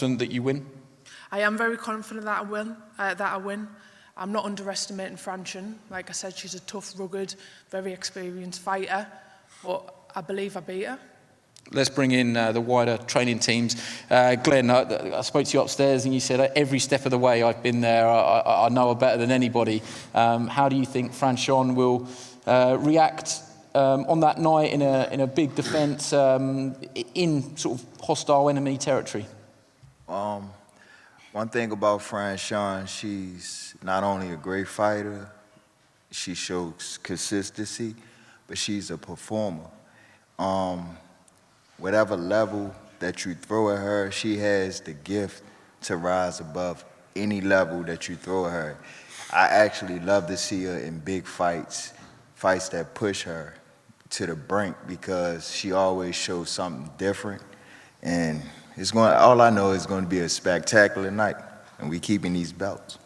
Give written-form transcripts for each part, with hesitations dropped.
confident that you win? I am very confident that I win. I'm not underestimating Francione. Like I said, she's a tough, rugged, very experienced fighter, but I believe I beat her. Let's bring in the wider training teams. Glenn, I spoke to you upstairs and you said every step of the way I've been there, I know her better than anybody. How do you think Francione will react on that night in a big defence in sort of hostile enemy territory? One thing about Francione, she's not only a great fighter, she shows consistency, but she's a performer. Whatever level that you throw at her, she has the gift to rise above any level that you throw at her. I actually love to see her in big fights, fights that push her to the brink, because she always shows something different. And all I know is going to be a spectacular night, and we keeping these belts.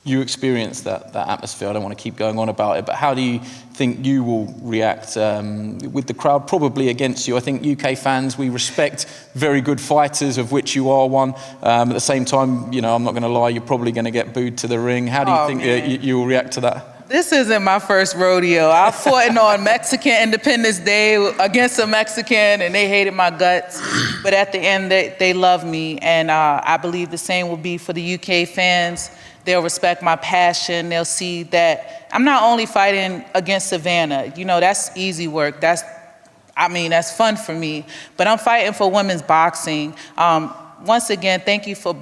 You experienced that atmosphere. I don't want to keep going on about it, but how do you think you will react with the crowd probably against you? I think UK fans, we respect very good fighters, of which you are one. At the same time, you know, I'm not going to lie, you're probably going to get booed to the ring. How do you think you will react to that? This isn't my first rodeo. I fought on Mexican Independence Day against a Mexican, and they hated my guts. But at the end, they love me, and I believe the same will be for the UK fans. They'll respect my passion. They'll see that I'm not only fighting against Savannah. You know, that's easy work. That's fun for me. But I'm fighting for women's boxing. Once again, thank you to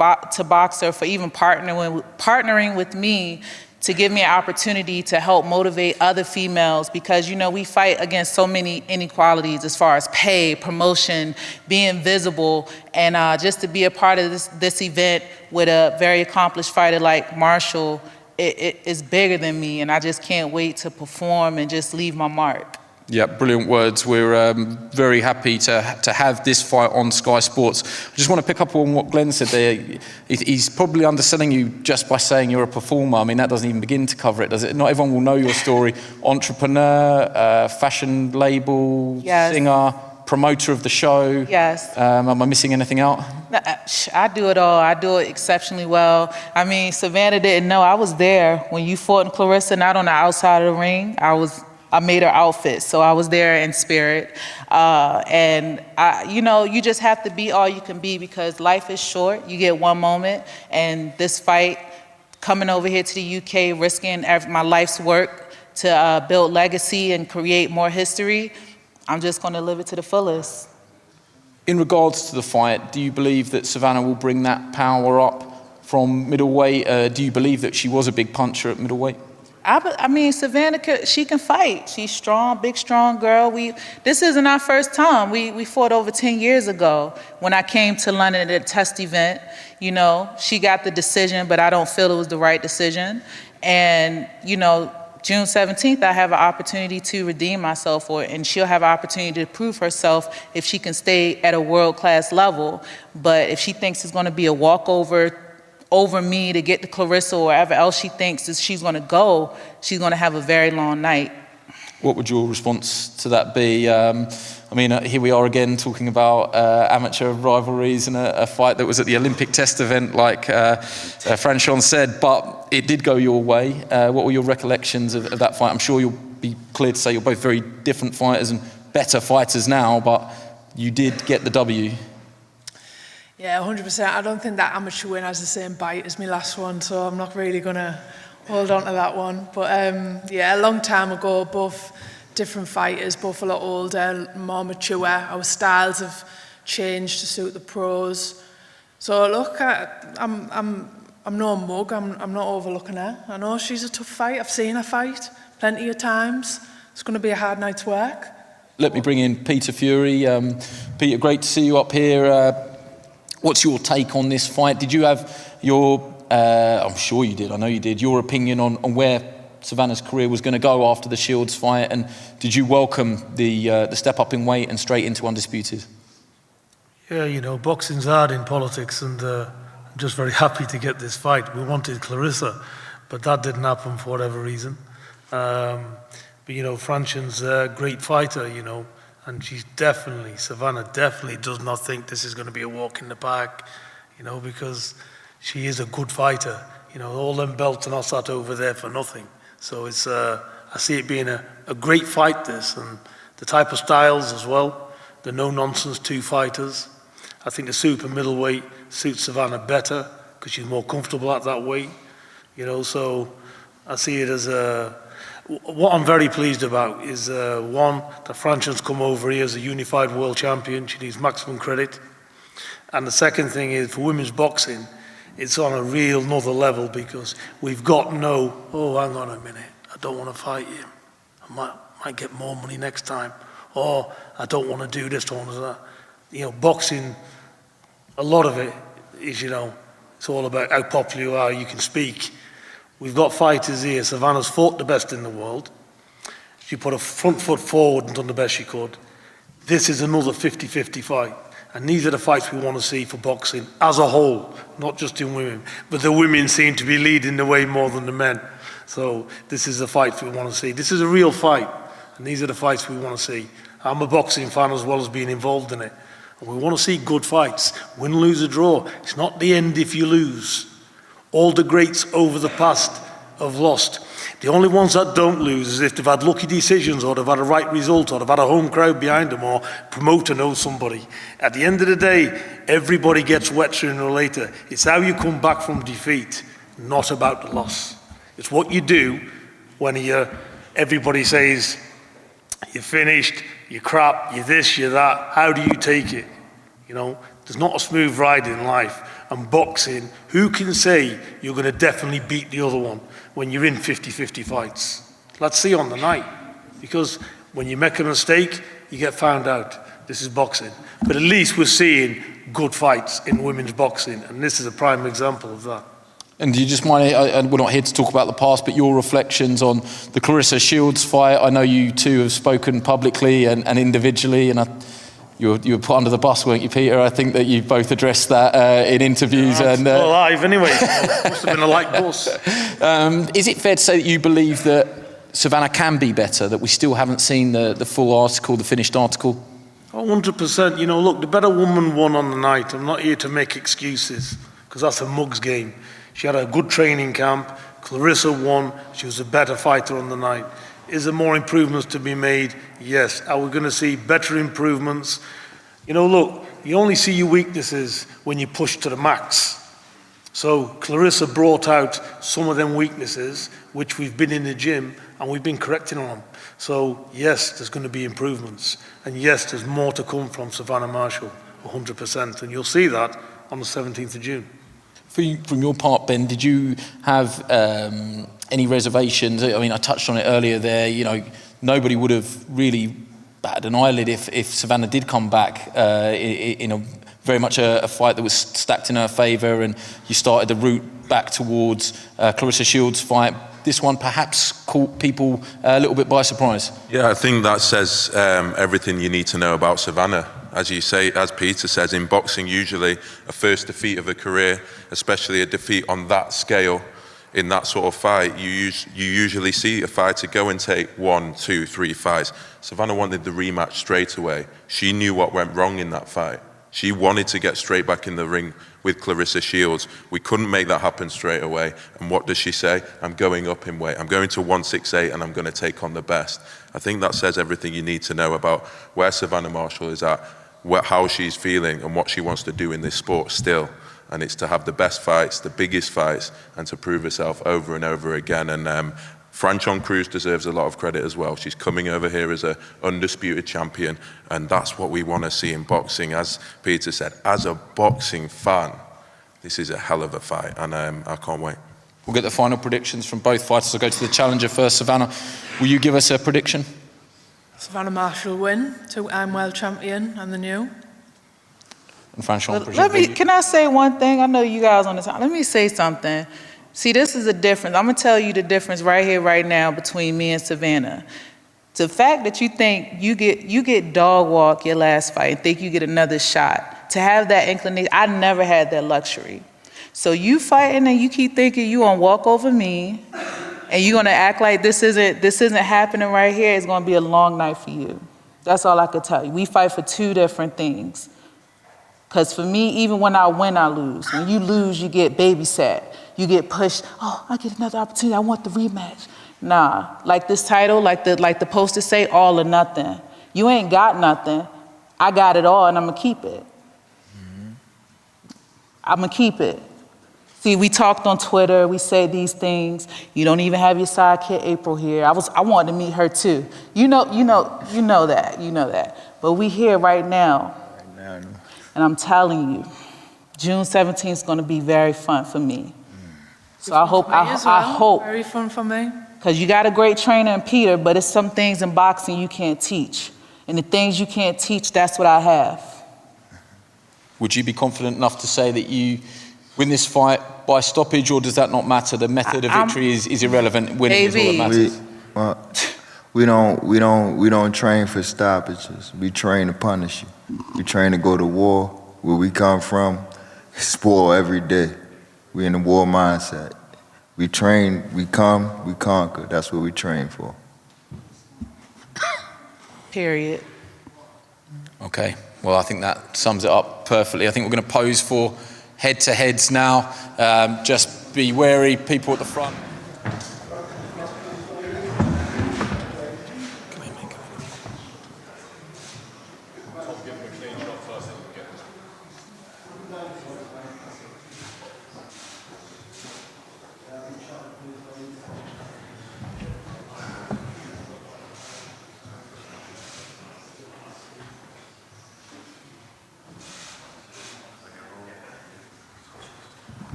Boxer for even partnering with me to give me an opportunity to help motivate other females, because, you know, we fight against so many inequalities as far as pay, promotion, being visible, and just to be a part of this event with a very accomplished fighter like Marshall, it is bigger than me, and I just can't wait to perform and just leave my mark. Yeah, brilliant words. We're very happy to have this fight on Sky Sports. I just want to pick up on what Glenn said there. He's probably underselling you just by saying you're a performer. I mean, that doesn't even begin to cover it, does it? Not everyone will know your story. Entrepreneur, fashion label, yes. Singer, promoter of the show. Yes. Am I missing anything out? I do it all. I do it exceptionally well. I mean, Savannah didn't know. I was there when you fought in Clarissa, not on the outside of the ring. I made her outfit, so I was there in spirit. You know, you just have to be all you can be, because life is short. You get one moment, and this fight, coming over here to the UK, risking my life's work to build legacy and create more history, I'm just going to live it to the fullest. In regards to the fight, do you believe that Savannah will bring that power up from middleweight? Do you believe that she was a big puncher at middleweight? I mean, Savannah, she can fight. She's strong, big, strong girl. This isn't our first time. We fought over 10 years ago when I came to London at a test event. You know, she got the decision, but I don't feel it was the right decision. And, you know, June 17th, I have an opportunity to redeem myself for it, and she'll have an opportunity to prove herself if she can stay at a world-class level. But if she thinks it's going to be a walkover over me to get to Clarissa or wherever else she thinks is she's going to go, she's going to have a very long night. What would your response to that be? I mean, here we are again talking about amateur rivalries and a fight that was at the Olympic test event, like Francione said, but it did go your way. What were your recollections of that fight? I'm sure you'll be clear to say you're both very different fighters and better fighters now, but you did get the W. Yeah, 100%. I don't think that amateur win has the same bite as my last one, so I'm not really going to hold on to that one. But yeah, a long time ago, both different fighters, both a lot older, more mature. Our styles have changed to suit the pros. So look, I'm no mug. I'm not overlooking her. I know she's a tough fight. I've seen her fight plenty of times. It's going to be a hard night's work. Let me bring in Peter Fury. Peter, great to see you up here. What's your take on this fight? Did you have your, I'm sure you did, I know you did, your opinion on where Savannah's career was going to go after the Shields fight, and did you welcome the step up in weight and straight into Undisputed? Yeah, you know, boxing's hard in politics, and I'm just very happy to get this fight. We wanted Clarissa, but that didn't happen for whatever reason. But, you know, Francione's a great fighter, you know, and Savannah definitely does not think this is going to be a walk in the park. you know, because she is a good fighter. You know, all them belts are not sat over there for nothing. So it's, I see it being a great fight, this, and the type of styles as well, the no-nonsense two fighters. I think the super middleweight suits Savannah better because she's more comfortable at that weight, you know, so I see it as what I'm very pleased about is, one, that Franchon's come over here as a unified world champion. She needs maximum credit. And the second thing is, for women's boxing, it's on a real another level because we've got no, oh, hang on a minute, I don't want to fight you. I might get more money next time. Or I don't want to do this, don't want to do that. You know, boxing, a lot of it is, you know, it's all about how popular you are, you can speak. We've got fighters here. Savannah's fought the best in the world. She put a front foot forward and done the best she could. This is another 50-50 fight. And these are the fights we want to see for boxing as a whole, not just in women. But the women seem to be leading the way more than the men. So this is the fight we want to see. This is a real fight. And these are the fights we want to see. I'm a boxing fan as well as being involved in it. And we want to see good fights. Win, lose, or draw. It's not the end if you lose. All the greats over the past have lost. The only ones that don't lose is if they've had lucky decisions or they've had a right result or they've had a home crowd behind them or promoter knows somebody. At the end of the day, everybody gets wet sooner or later. It's how you come back from defeat, not about the loss. It's what you do when everybody says, you're finished, you're crap, you're this, you're that. How do you take it? You know, there's not a smooth ride in life. And boxing, who can say you're going to definitely beat the other one when you're in 50-50 fights? Let's see on the night. Because when you make a mistake, you get found out. This is boxing. But at least we're seeing good fights in women's boxing. And this is a prime example of that. And do you just mind, and we're not here to talk about the past, but your reflections on the Clarissa Shields fight? I know you two have spoken publicly and individually, and you were put under the bus, weren't you, Peter? I think that you both addressed that in interviews. Yeah, and still alive anyway. Must have been a light bus. Is it fair to say that you believe that Savannah can be better, that we still haven't seen the full article, the finished article? 100%. You know, look, the better woman won on the night. I'm not here to make excuses, because that's a mug's game. She had a good training camp. Clarissa won. She was a better fighter on the night. Is there more improvements to be made? Yes. Are we going to see better improvements? You know, look, you only see your weaknesses when you push to the max. So Clarissa brought out some of them weaknesses, which we've been in the gym and we've been correcting on them. So yes, there's going to be improvements. And yes, there's more to come from Savannah Marshall, 100%. And you'll see that on the 17th of June. From your part, Ben, did you have any reservations? I mean, I touched on it earlier there. You know, nobody would have really batted an eyelid if Savannah did come back in a very much a fight that was stacked in her favour, and you started the route back towards Clarissa Shields' fight. This one perhaps caught people a little bit by surprise. Yeah, I think that says everything you need to know about Savannah. As you say, as Peter says, in boxing, usually a first defeat of a career, especially a defeat on that scale, in that sort of fight, you usually see a fighter go and take 1, 2, 3 fights. Savannah wanted the rematch straight away. She knew what went wrong in that fight. She wanted to get straight back in the ring with Clarissa Shields. We couldn't make that happen straight away. And what does she say? I'm going up in weight. I'm going to 168 and I'm going to take on the best. I think that says everything you need to know about where Savannah Marshall is at, how she's feeling and what she wants to do in this sport still. And it's to have the best fights, the biggest fights, and to prove herself over and over again. And Franchon Cruz deserves a lot of credit as well. She's coming over here as an undisputed champion, and that's what we want to see in boxing. As Peter said, as a boxing fan, this is a hell of a fight, and I can't wait. We'll get the final predictions from both fighters. I'll go to the challenger first. Savannah, will you give us a prediction? Savannah Marshall win, two-time world champion and the new. And Franchon, can I say one thing? I know you guys on the time. Let me say something. See, this is a difference. I'm going to tell you the difference right here, right now between me and Savannah. The fact that you think you get dog walk your last fight and think you get another shot, to have that inclination, I never had that luxury. So you fighting and you keep thinking you going to walk over me and you're going to act like this isn't happening right here, it's going to be a long night for you. That's all I could tell you. We fight for two different things. Because for me, even when I win, I lose. When you lose, you get babysat. You get pushed, oh, I get another opportunity, I want the rematch. Nah, like this title, like the posters say, all or nothing. You ain't got nothing. I got it all and I'm gonna keep it. I'm gonna keep it. See, we talked on Twitter, we said these things. You don't even have your sidekick April here. I wanted to meet her too. You know that. But we here right now. And I'm telling you, June 17th is gonna be very fun for me. So I hope. Very fun for me. Because you got a great trainer in Peter, but it's some things in boxing you can't teach. And the things you can't teach, that's what I have. Would you be confident enough to say that you win this fight by stoppage, or does that not matter? The method of victory is irrelevant. Winning is all that matters. We don't train for stoppages. We train to punish you. We train to go to war. Where we come from, spoil every day. We in the war mindset. We train, we come, we conquer. That's what we train for. Period. Okay, well, I think that sums it up perfectly. I think we're going to pose for head-to-heads now. Just be wary, people at the front.